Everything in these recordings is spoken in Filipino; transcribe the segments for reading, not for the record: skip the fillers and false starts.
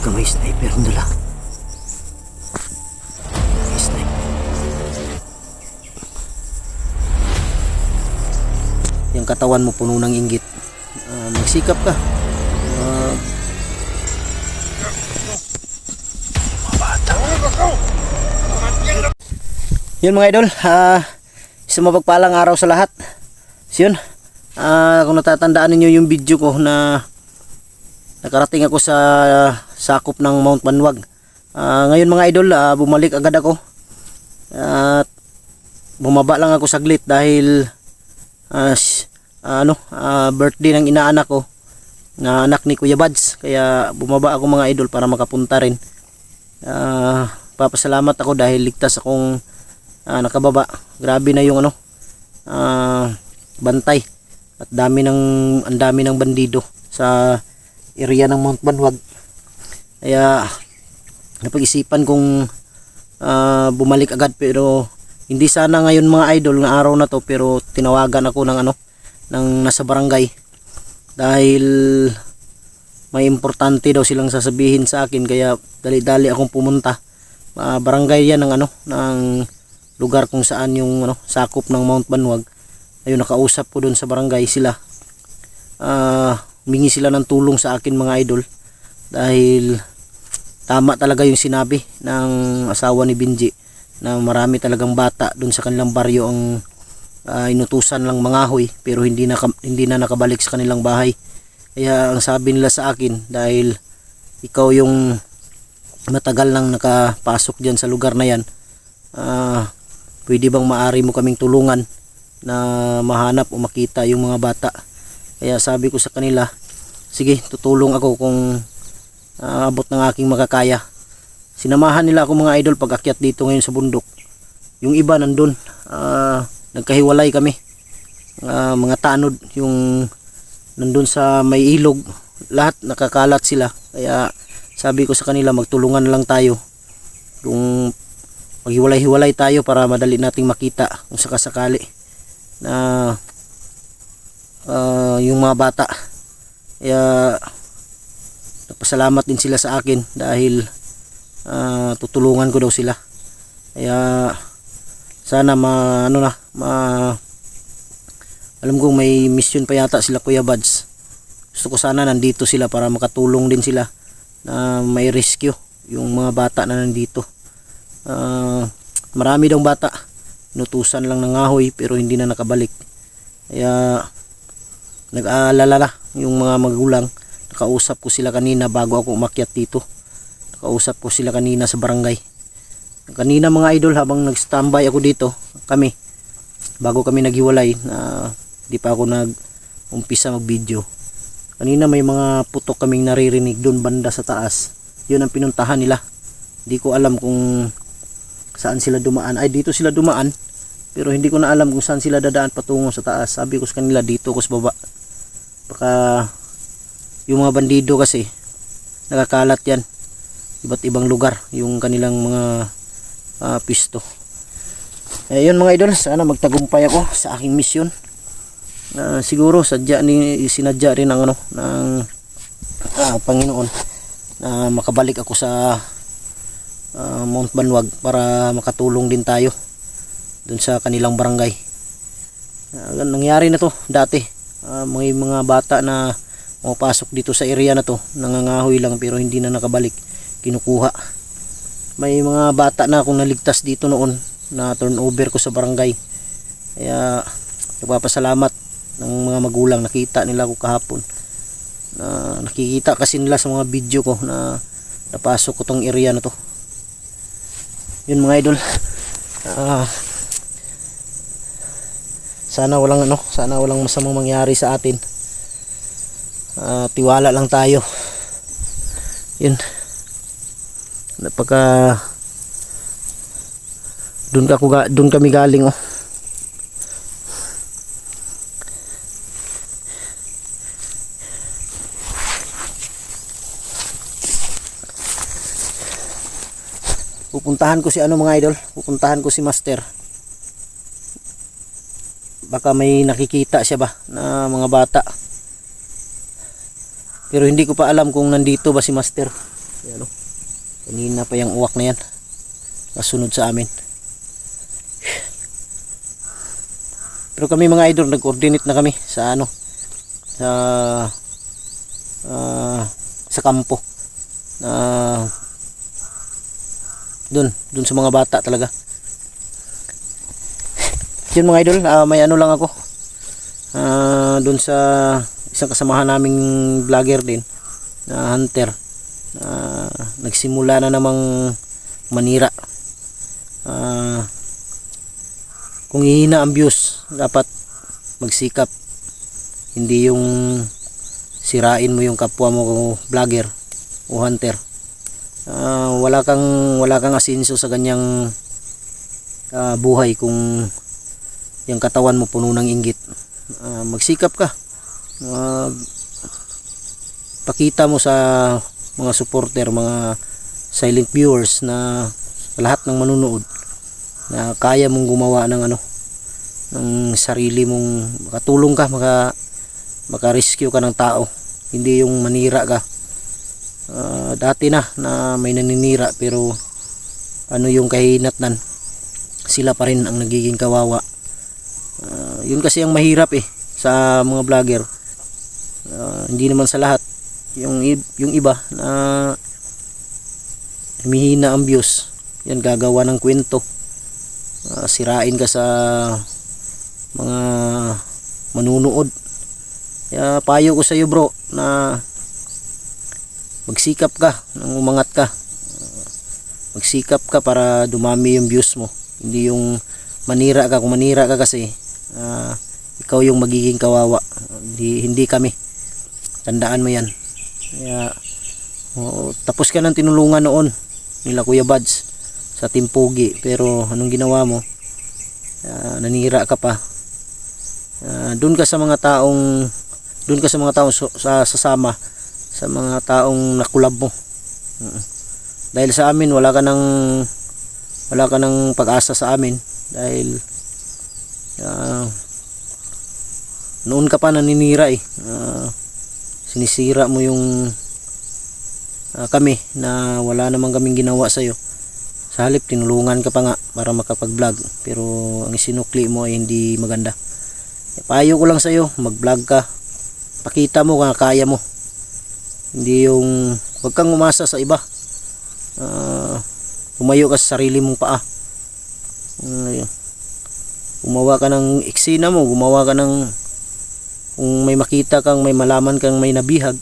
Baka may sniper nila. May sniper. Yung katawan mo puno ng inggit. Magsikap ka. Bata. Yun mga idol, isang mapagpalang araw sa lahat. So yun, kung natatandaan niyo yung video ko na nakarating ako sa sakop ng Mount Banwag. Ngayon mga idol, bumalik agad ako. At bumaba lang ako saglit dahil birthday ng inaanak ko, na anak ni Kuya Bads. Kaya bumaba ako mga idol para makapunta rin. Papasalamat ako dahil ligtas akong nakababa. Grabe na yung bantay at ang dami ng bandido sa area ng Mount Banwag. Kaya napag-isipan kong bumalik agad, pero hindi sana ngayon mga idol ng araw na to, pero tinawagan ako ng nasa barangay dahil may importante daw silang sasabihin sa akin. Kaya dali-dali akong pumunta. Barangay yan ng lugar kung saan yung sakop ng Mount Banwag. Ayun, nakausap ko doon sa barangay sila. Humingi sila ng tulong sa akin mga idol dahil tama talaga yung sinabi ng asawa ni Benji na marami talagang bata doon sa kanilang baryo ang inutusan lang mangahoy, pero hindi na nakabalik sa kanilang bahay. Kaya ang sabi nila sa akin, dahil ikaw yung matagal nang nakapasok dyan sa lugar na yan, pwede bang maaari mo kaming tulungan na mahanap o makita yung mga bata. Kaya sabi ko sa kanila, sige, tutulong ako kung abot ng aking makakaya. Sinamahan nila ako mga idol pag akyat dito ngayon sa bundok. Yung iba nandun, nagkahiwalay kami. Mga tanod yung nandun sa may ilog, lahat nakakalat sila. Kaya sabi ko sa kanila, magtulungan lang tayo. Kung maghiwalay-hiwalay tayo para madali nating makita kung sakasakali na yung mga bata. Kaya nagpasalamat din sila sa akin dahil tutulungan ko daw sila. Kaya sana alam kong may mission pa yata sila Kuya Bads. Gusto ko sana nandito sila para makatulong din sila na may rescue yung mga bata na nandito. Marami daw bata, inutusan lang ng ngahoy pero hindi na nakabalik. Kaya nag-aalala yung mga magulang. Nakausap ko sila kanina bago ako umakyat dito. Nakausap ko sila kanina sa barangay. Kanina mga idol, habang nag-standby ako dito, bago kami naghiwalay, di pa ako nag-umpisa mag-video. Kanina may mga putok kaming naririnig doon banda sa taas. Yun ang pinuntahan nila. Hindi ko alam kung saan sila dumaan. Ay, dito sila dumaan, pero hindi ko na alam kung saan sila dadaan patungo sa taas. Sabi ko sa kanila, dito ko sa baba. Baka yung mga bandido kasi nakakalat yan iba't ibang lugar yung kanilang mga pisto. Yun mga idol, sana magtagumpay ako sa aking misyon. Siguro sinadya rin ng Panginoon na makabalik ako sa Mount Banwag para makatulong din tayo dun sa kanilang barangay. Nangyari na to dati. May mga bata na pumapasok dito sa area na to, nangangahoy lang pero hindi na nakabalik, kinukuha. May mga bata na akong naligtas dito noon na turnover ko sa barangay. Kaya nagpapasalamat ng mga magulang, nakita nila ako kahapon. Nakikita kasi nila sa mga video ko na napasok ko tong area na to. Yun mga idol, sana walang masamang mangyari sa atin. Tiwala lang tayo. Yun, napaka doon kami galing. Pupuntahan ko si mga idol, pupuntahan ko si Master. Baka may nakikita siya ba na mga bata. Pero hindi ko pa alam kung nandito ba si Master. Ayan, oh. Kanina pa yung uwak na yan. Kasunod sa amin. Pero kami mga idol, nag-coordinate na kami sa ano, sa kampo. Dun sa mga bata talaga. Yun mga idol, may ano lang ako. Dun sa isang kasamahan naming vlogger din, na hunter. Nagsimula na namang manira. Kung hihina ang views, dapat magsikap, hindi yung sirain mo yung kapwa mo vlogger o hunter. Wala kang asenso sa ganyang buhay kung yung katawan mo puno ng inggit. Magsikap ka, pakita mo sa mga supporter, mga silent viewers, na lahat ng manunood, na kaya mong gumawa ng ano, ng sarili mong, makatulong ka, maka-rescue ka ng tao, hindi yung manira ka. Dati na may naninira, pero ano yung kahinatnan, sila pa rin ang nagiging kawawa. Yun kasi ang mahirap sa mga vlogger. Hindi naman sa lahat, yung iba na humihina ang views, yan gagawa ng kwento, sirain ka sa mga manunood. Kaya payo ko sa iyo bro, na magsikap ka, nang umangat ka. Magsikap ka para dumami yung views mo, hindi yung manira ka. Kung manira ka kasi, ikaw yung magiging kawawa, hindi kami. Tandaan mo yan. Kaya tapos ka ng tinulungan noon nila Kuya Buds sa Timpogi, pero anong ginawa mo? Nanira ka pa. Doon ka sa mga taong sasama sa mga taong nakulab mo. Dahil sa amin wala ka ng pag-asa sa amin, dahil noon ka pa naninira sinisira mo yung kami na wala namang kaming ginawa sa iyo. Sa halip tinulungan ka pa nga para makapag-vlog, pero ang sinukli mo ay hindi maganda. Payo ko lang sa iyo, mag-vlog ka, pakita mo kung kaya mo, hindi yung wag kang umasa sa iba. Umayo ka sa sarili mong paa. Gumawa ka ng eksena mo, gumawa ka ng, kung may makita kang, may malaman kang may nabihag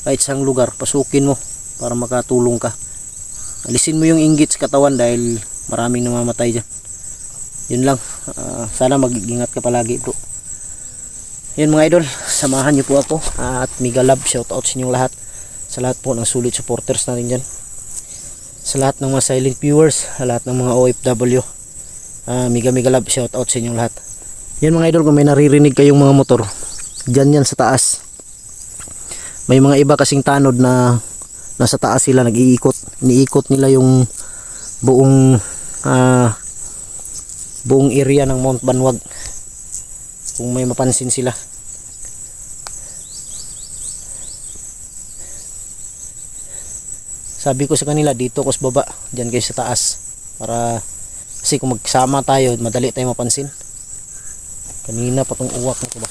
kahit isang lugar, pasukin mo para makatulong ka. Alisin mo yung inggit sa katawan, dahil maraming namamatay dyan. Yun lang. Sana mag-ingat ka palagi bro. Yun mga idol, samahan niyo po ako, at mega love shoutout sa inyong lahat, sa lahat po ng sulit supporters natin dyan, sa lahat ng mga silent viewers, sa lahat ng mga OFW. Mega love shoutout sa inyong lahat. Yan mga idol, kung may naririnig kayong mga motor, dyan yan sa taas. May mga iba kasing tanod na nasa taas sila nag-iikot. Iniikot nila yung buong area ng Mount Banwag, kung may mapansin sila. Sabi ko sa kanila, dito ko sa baba, dyan kayo sa taas, para kasi kung magsama tayo, madali tayo mapansin. Kanina pa tong uwak na to ba.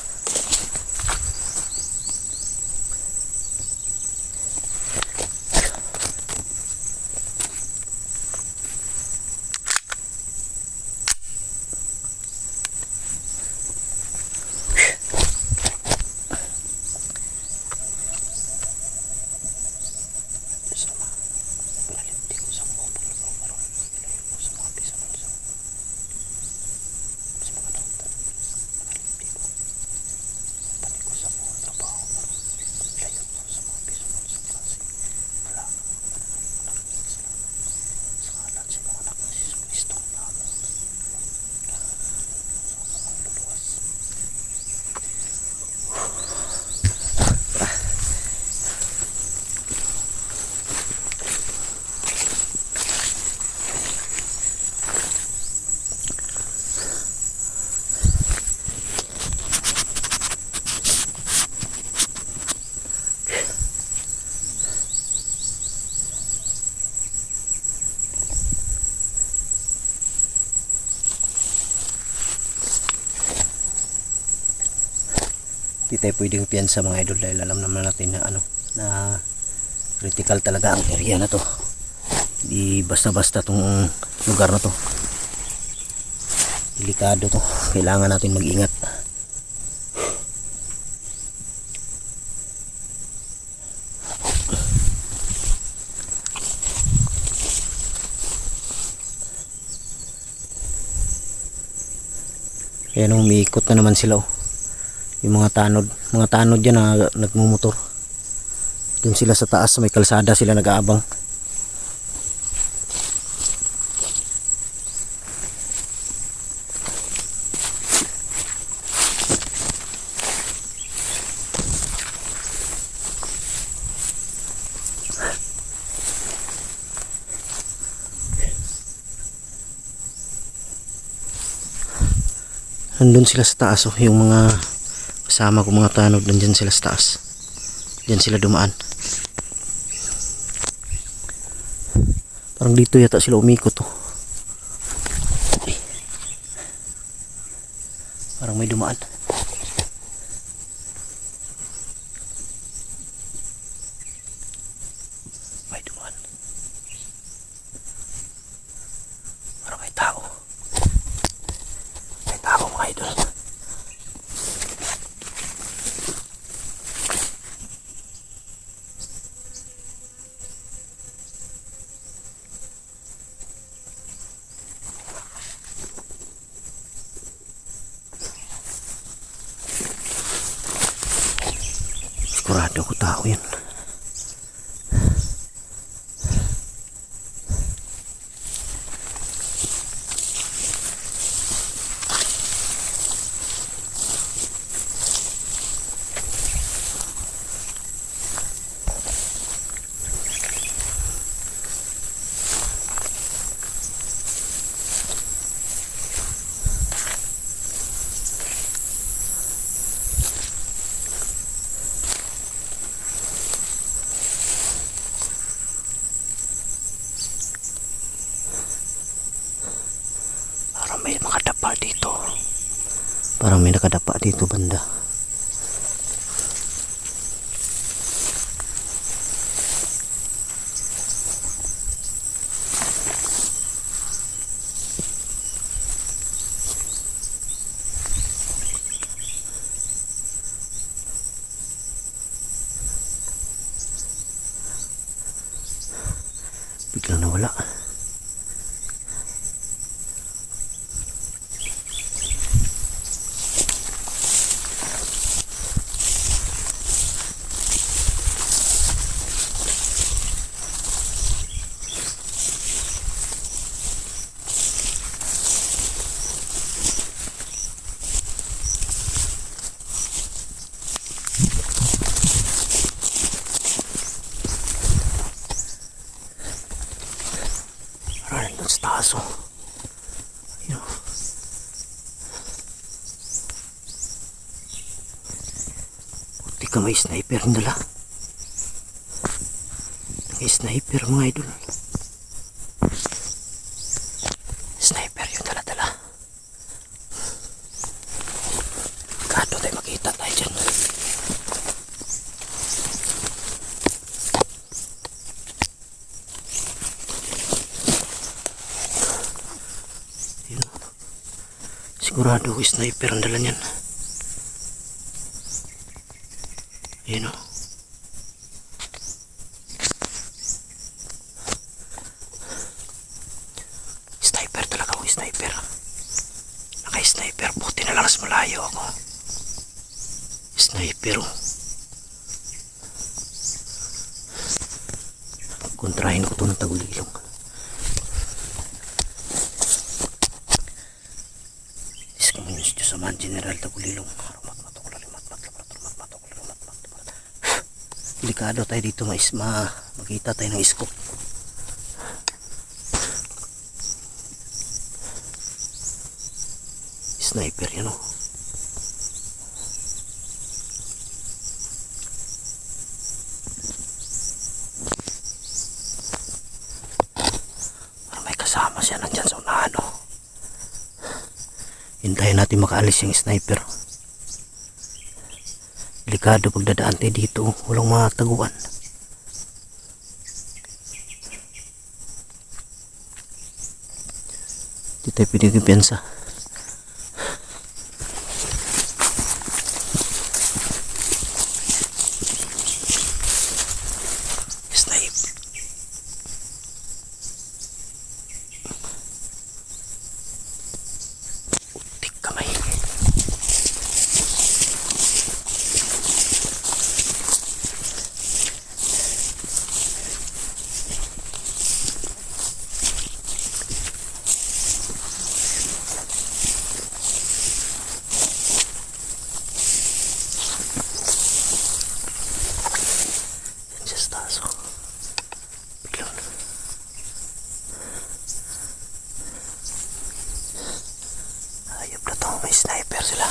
tayo pwedeng piyansa mga idol dahil alam naman natin na na critical talaga ang area na to. Di basta-basta tong lugar na to. Delikado to. Kailangan natin mag-ingat. Ayan, umiikot na naman sila yung mga tanod dyan na nagmumotor. Doon sila sa taas, may kalsada sila nag-aabang. Nandun sila sa taas yung mga kasama ko mga tanod, nandyan sila sa taas. Diyan sila dumaan. Parang dito yata sila umikot Parang may dumaan. May dumaan. Parang may tao. May tao mga idol. Sigurado ko tao yun. May nakadapa dito. Parang may nakadapa dito banda. Biglang nawala. Nandun sa taas Ayun. Buti ka may sniper nila. May sniper mga idol. Sniper yung dala-dala. Kado tayo makita tayo dyan. Sigurado sniper ang dala niyan. Ayun Sniper talaga sniper. Naka-sniper. Buti na lang mas malayo ako. Sniper Kontrahin ko to ng tagulilong. Saman General Tagulilong. Delikado tayo dito, makita tayo ng scope. Sniper yan Parang may kasama siya nandyan sa unahan Hintayin natin makaalis yung sniper. Delikado pagdadaan tayo dito. Walang mga taguan. Di tayo pinagpipiyansa. Snipe. Utik kamay. Taso. Biglang ayop na to, may sniper sila.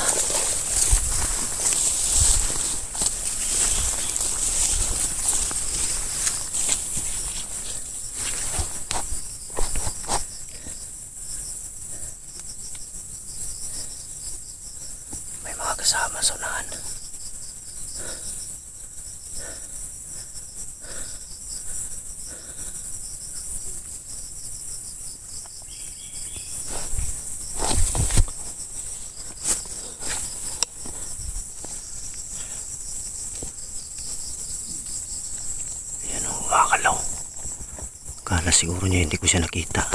May mga kasama sa unahan. Makakalaw. Kala siguro niya hindi ko siya nakita.